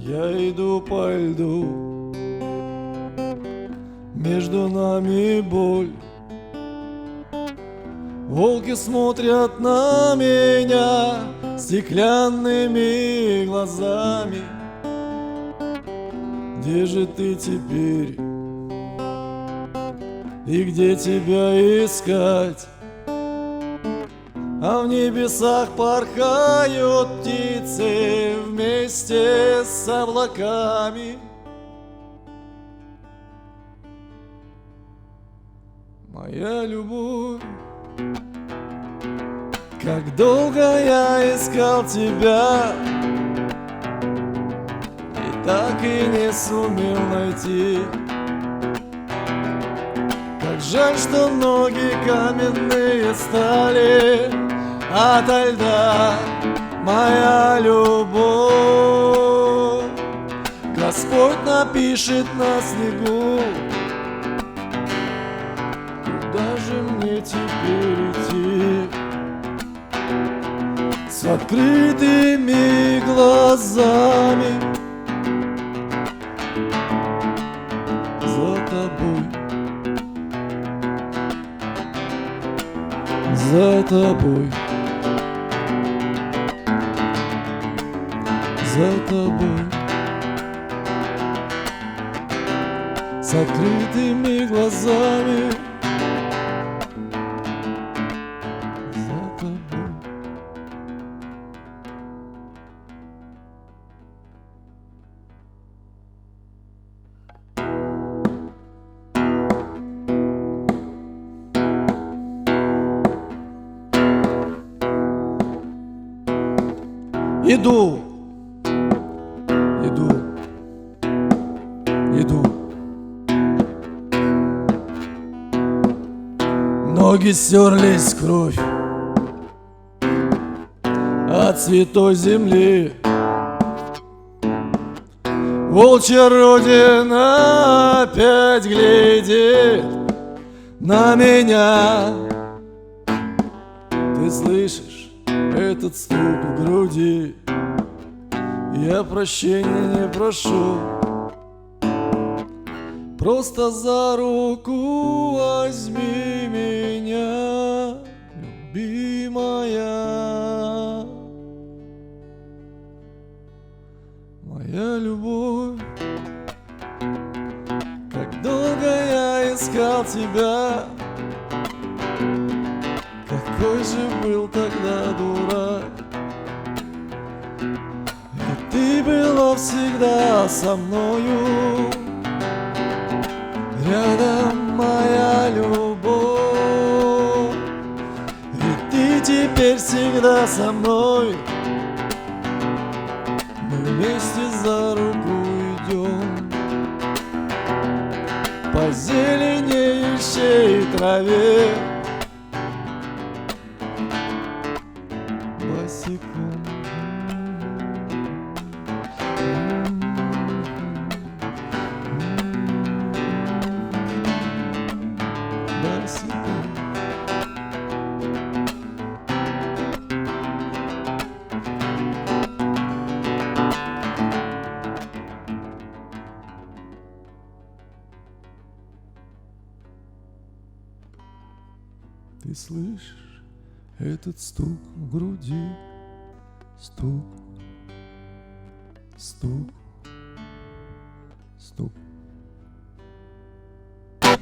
Я иду по льду, между нами боль. Волки смотрят на меня стеклянными глазами. Где же ты теперь? И где тебя искать? А в небесах порхают птицы вместе с облаками. Моя любовь, как долго я искал тебя, и так и не сумел найти. Как жаль, что ноги каменные стали ото льда, моя любовь. Господь напишет на снегу, куда же мне теперь идти? С открытыми глазами за тобой, за тобой, за тобой, с открытыми глазами за тобой. Иду, иду, иду. Ноги стерлись в кровь от святой земли. Волчья родина опять глядит на меня. Ты слышишь этот стук в груди? Я прощения не прошу, просто за руку возьми меня, любимая. Моя любовь, как долго я искал тебя, какой же был тогда дурак. Ведь ты была всегда со мною, рядом, моя любовь. Ведь ты теперь всегда со мной, мы вместе за руку идем по зеленеющей траве босиком. Босиком. Ты слышишь этот стук в груди? Стук, стук, стук.